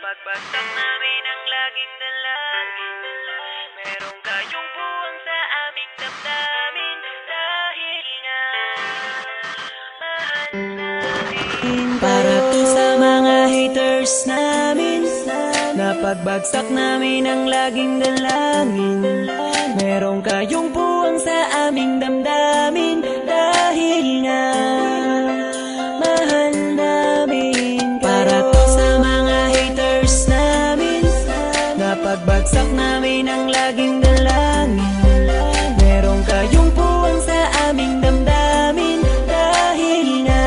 Napagbagsak namin ang laging dalangin. Meron kayong buwang sa aming damdamin. Dahil nga mahal namin. Para to sa mga haters namin. Napagbagsak namin ang laging dalangin. Meron kayong buwang sa aming damdamin. Dahil nga mahal namin. Para to sa mga haters namin. Napagbagsak namin ang laging dalangin. Meron kayong buwang sa aming damdamin. Dahil nga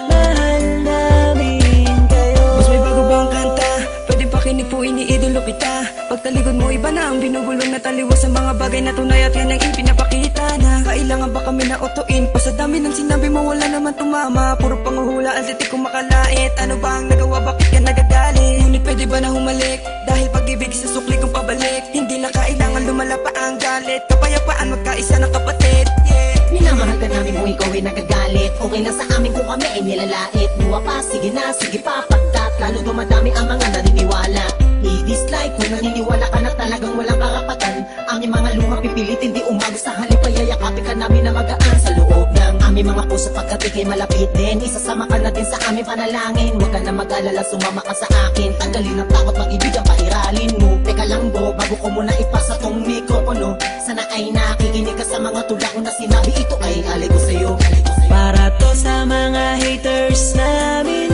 mahal namin kayo. Mas may bago bang kanta? Pwede pakinig po, iniidolo kita. Pagtalikod mo iba na ang binubulong na taliwas sa mga bagay na tunay at yan ang ipinapakita na kailangan ba kami na otuin pa sa dami ng sinabi mo wala naman tumama. Puro panguhula ang titik kong makalait. Ano ba ang nagawa, bakit ka nagagalit? Ngunit pwede ba na humalik? Dahil pag-ibig sa sukli kong pabalik. Hindi na kailangan lumala pa ang galit. Kapayapaan magkaisa ng kapatid, yeah. Minamahal ka namin kung ikaw ay nagagalit. Okay lang sa amin kung kami ay nilalait. Buwa pa, sige na, sige pa, pagkat lalo dumadami ang mga naniniwala. I-dislike kung naniniwala ka na talagang walang karapatan. Aming mga luma pipilitin di umago sa halip ay yayakapin ka namin na magaan sa loob ng aming mga puso pagkat ikay malapit din. Isasama ka na din sa aming panalangin. Huwag ka na mag-alala, sumama ka sa akin. Tanggalin ang takot, mag-ibig ang pairalin mo. Teka lang bo, bago ko muna ipasa tong mikropono. Sana ay nakikinig ka sa mga tulak na sinabi. Ito ay alay ko sa'yo. Para to sa mga haters namin.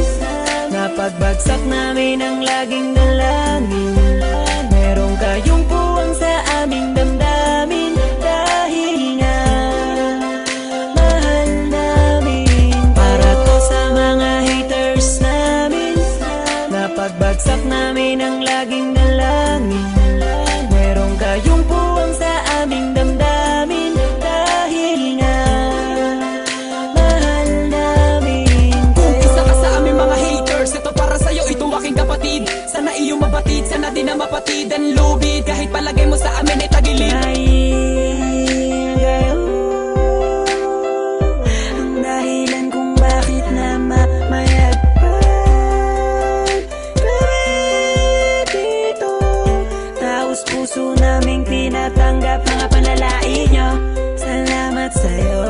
Napagbagsak namin ang laging dalangin. Meron kayong buwang sa aming damdamin. Dahil nga mahal namin. Para to sa mga haters namin. Napagbagsak namin ang laging dalangin. Meron kayong buwang sa aming damdamin. Dahil nga mahal namin kayo. Isa ka sa aming mga haters. Ito para sa'yo, ito aking kapatid. Sana iyong mabatid, sana din na mapatid ang lubid. Kahit palagay mo sa amin ay tagilid. Dahil kayo ang dahilan kung bakit na mamayagpag kami dito. Taos puso naming tinatanggap mga panalait nyo. Salamat sa'yo.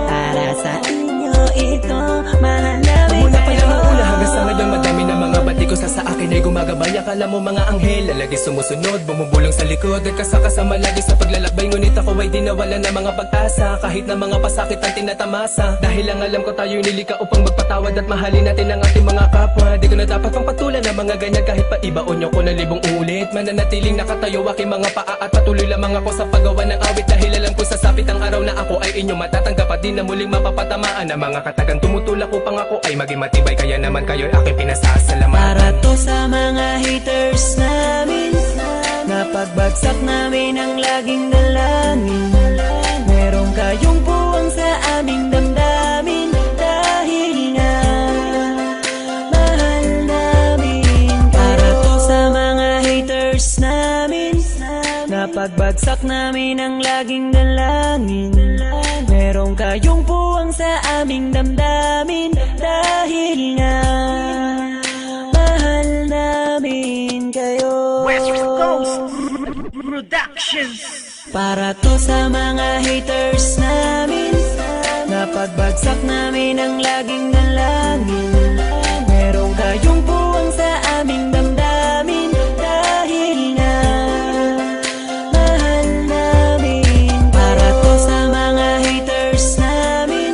Para sa inyo ito, mahal namin Mula pa lang ang kayo. una hanggang sa ngayon madami na mga bati ko sa akin ay gumagabay. Akala mo mga anghel, lagi sumusunod, bumubulong sa likod at kasakasama lagi sa paglalakbay. Ngunit ako ay di nawala na mga pag-asa, kahit na mga pasakit ang tinatamasa. Dahil ang alam ko tayo'y nilika upang magpatawad at mahalin natin ang ating mga kapwa. Di ko na dapat pang patulan ng mga ganyan kahit pa ibaon nyo ko na libong ulit. Mananatiling nakatayo aking mga paa at patuloy lamang ako sa paggawa ng awit. Dahil alam ko sasapit ang araw na ako ay inyo matatanggap at di na muling mapapatamaan ng mga katagang tumutulak upang ako ay maging matibay. Kaya naman kayo'y aking pinasasalamatan. Para to sa mga haters namin. Napagbagsak namin ang laging dalangin. Meron kayong buwang sa aming damdamin. Dahil nga mahal namin. Para to sa mga haters namin. Napagbagsak namin ang laging dalangin. Meron kayong buwang sa aming damdamin. Dahil nga mahal namin kayo. Para to sa mga haters namin. Napagbagsak namin ang laging dalangin. Meron kayong buwang sa aming damdamin. Dahil nga mahal namin. Para to sa mga haters namin.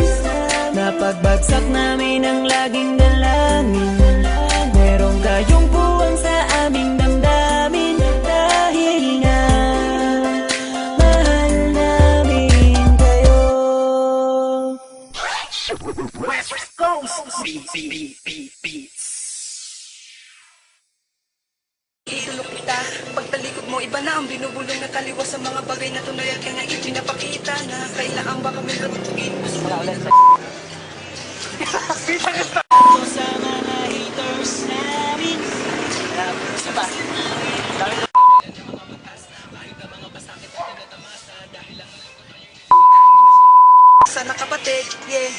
Napagbagsak namin ang laging dalangin. Meron kayong buwang sa aming damdamin. Dahil nga mahal namin kayo. West Coast Beats. Idulok kita, pagtalikod mo iba na ang binubulong na taliwas sa mga bagay na tunay at yan ang ipinapakita na kailangan ba kami lutuin. To sa mga haters namin. Sana kapatid, yeah.